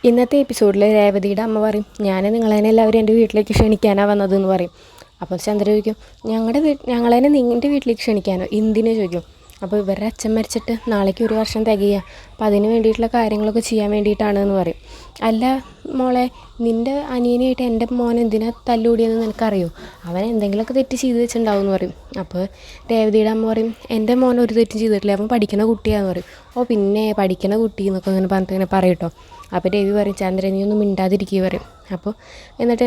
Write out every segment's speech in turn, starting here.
ഇന്നത്തെ എപ്പിസോഡിൽ രേവതിയുടെ അമ്മ പറയും, ഞാൻ നിങ്ങളതിനെ എല്ലാവരും എൻ്റെ വീട്ടിലേക്ക് ക്ഷണിക്കാനാണ് വന്നതെന്ന് പറയും. അപ്പോൾ ചന്ദ്ര ചോദിക്കും, ഞങ്ങളതിനെ നിൻ്റെ വീട്ടിലേക്ക് ക്ഷണിക്കാനോ, എന്തിനു ചോദിക്കും. അപ്പോൾ ഇവരുടെ അച്ഛൻ മരിച്ചിട്ട് നാളേക്ക് 1 വർഷം തികയുക, അപ്പോൾ അതിന് വേണ്ടിയിട്ടുള്ള കാര്യങ്ങളൊക്കെ ചെയ്യാൻ വേണ്ടിയിട്ടാണെന്ന് പറയും. അല്ല മോളെ, നിൻ്റെ അനിയനായിട്ട് എൻ്റെ മോൻ എന്തിനാ തല്ലുകൂടിയെന്ന് നിനക്കറിയോ? അവൻ എന്തെങ്കിലുമൊക്കെ തെറ്റ് ചെയ്ത് വെച്ചിട്ടുണ്ടാവും എന്ന് പറയും. അപ്പോൾ രേവതിയുടെ അമ്മ പറയും, എൻ്റെ മോൻ ഒരു തെറ്റും ചെയ്തിട്ടില്ല, അവൻ പഠിക്കുന്ന കുട്ടിയാണെന്ന് പറയും. ഓ പിന്നെ പഠിക്കുന്ന കുട്ടി എന്നൊക്കെ അങ്ങനെ പറഞ്ഞിട്ട് ഇങ്ങനെ പറയും കേട്ടോ. അപ്പോൾ രവി പറയും, ചന്ദ്രൻ നീ ഒന്നും മിണ്ടാതിരിക്കുക പറയും. അപ്പോൾ എന്നിട്ട്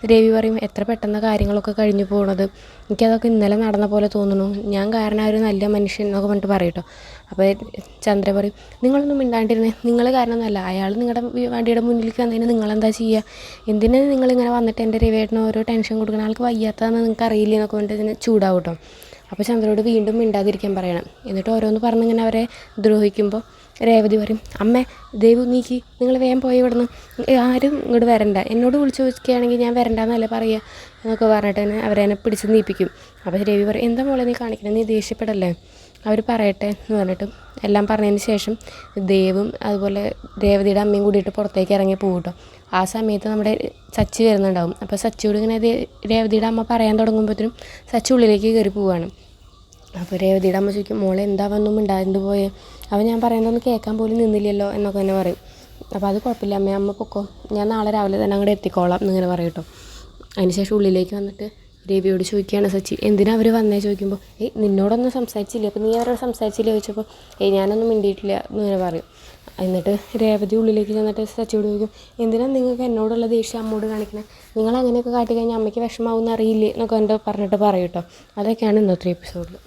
രവി പറയും, എത്ര പെട്ടെന്ന് കാര്യങ്ങളൊക്കെ കഴിഞ്ഞു പോകണത്, എനിക്കതൊക്കെ ഇന്നലെ നടന്ന പോലെ തോന്നുന്നു, ഞാൻ കാരണം ഒരു നല്ല മനുഷ്യൻ എന്നൊക്കെ പറഞ്ഞിട്ട് പറയും കേട്ടോ. അപ്പോൾ ചന്ദ്ര പറയും, നിങ്ങളൊന്നും മിണ്ടാണ്ടിരുന്നേ, നിങ്ങൾ കാരണമൊന്നുമല്ല, അയാൾ നിങ്ങളുടെ വണ്ടിയുടെ മുന്നിലേക്ക് വന്നതിന് നിങ്ങളെന്താ ചെയ്യുക, എന്തിനാണ് നിങ്ങളിങ്ങനെ വന്നിട്ട് എൻ്റെ രവിയേട്ടന് ഓരോ ടെൻഷൻ കൊടുക്കണം, ആൾക്ക് വയ്യാത്തതെന്ന് നിങ്ങൾക്ക് അറിയില്ല എന്നൊക്കെ പറഞ്ഞിട്ട് ഇതിന് ചൂടാവും കേട്ടോ. അപ്പോൾ ചന്ദ്രയോട് വീണ്ടും മിണ്ടാതിരിക്കാൻ പറയണം. എന്നിട്ട് ഓരോന്ന് പറഞ്ഞിങ്ങനെ അവരെ ദ്രോഹിക്കുമ്പോൾ രേവതി പറയും, അമ്മേ ദേവു നീക്കി, നിങ്ങൾ വേഗം പോയി ഇവിടുന്ന്, ആരും ഇങ്ങോട്ട് വരണ്ട, എന്നോട് വിളിച്ച് ചോദിക്കുകയാണെങ്കിൽ ഞാൻ വരണ്ടെന്നല്ലേ പറയുക എന്നൊക്കെ പറഞ്ഞിട്ട് തന്നെ അവരെന്നെ പിടിച്ച് നീപ്പിക്കും. അപ്പോൾ രവി പറയും, എന്താ മോളെ നീ കാണിക്കണം, നീ ദേഷ്യപ്പെടല്ലേ, അവർ പറയട്ടെ എന്ന് പറഞ്ഞിട്ട് എല്ലാം പറഞ്ഞതിന് ശേഷം ദേവും അതുപോലെ രേവതിയുടെ അമ്മയും കൂടിയിട്ട് പുറത്തേക്ക് ഇറങ്ങി പോകും കേട്ടോ. ആ സമയത്ത് നമ്മുടെ സച്ചി വരുന്നുണ്ടാവും. അപ്പോൾ സച്ചിയോട് ഇങ്ങനെ രേവതിയുടെ അമ്മ പറയാൻ തുടങ്ങുമ്പോഴത്തേനും സച്ചി ഉള്ളിലേക്ക് കയറി പോവുകയാണ്. അപ്പോൾ രേവതിയുടെ അമ്മ ചോദിക്കും, മോളെ എന്താ വന്നും ഉണ്ടായിരുന്നു പോയേ, അവൻ ഞാൻ പറയുന്നതൊന്ന് കേൾക്കാൻ പോലും നിന്നില്ലല്ലോ എന്നൊക്കെ തന്നെ പറയും. അപ്പോൾ അത് കുഴപ്പമില്ല അമ്മ, അമ്മ പൊക്കോ, ഞാൻ നാളെ രാവിലെ തന്നെ അങ്ങോട്ട് എത്തിക്കോളാം എന്നിങ്ങനെ പറയും കേട്ടോ. അതിനുശേഷം ഉള്ളിലേക്ക് വന്നിട്ട് രവിയോട് ചോദിക്കുകയാണ് സച്ചി, എന്തിനാ അവർ വന്നേ ചോദിക്കുമ്പോൾ, നിന്നോടൊന്നും സംസാരിച്ചില്ല, അപ്പോൾ നീ അവരോട് സംസാരിച്ചില്ല ചോദിച്ചപ്പോൾ ഞാനൊന്നും മിണ്ടിയിട്ടില്ല എന്നിങ്ങനെ പറയും. എന്നിട്ട് രേവതി ഉള്ളിലേക്ക് ചെന്നിട്ട് സച്ചിയോട് ചോദിക്കും, എന്തിനാണ് നിങ്ങൾക്ക് എന്നോടുള്ള ദേഷ്യം അമ്മോട് കാണിക്കണേ, നിങ്ങൾ അങ്ങനെയൊക്കെ കാട്ടി കഴിഞ്ഞാൽ അമ്മയ്ക്ക് വിഷമാവും എന്നറിയില്ലേ എന്നൊക്കെ എൻ്റെ പറഞ്ഞിട്ട് പറയും കേട്ടോ. അതൊക്കെയാണ് ഇന്നത്തെ എപ്പിസോഡിൽ.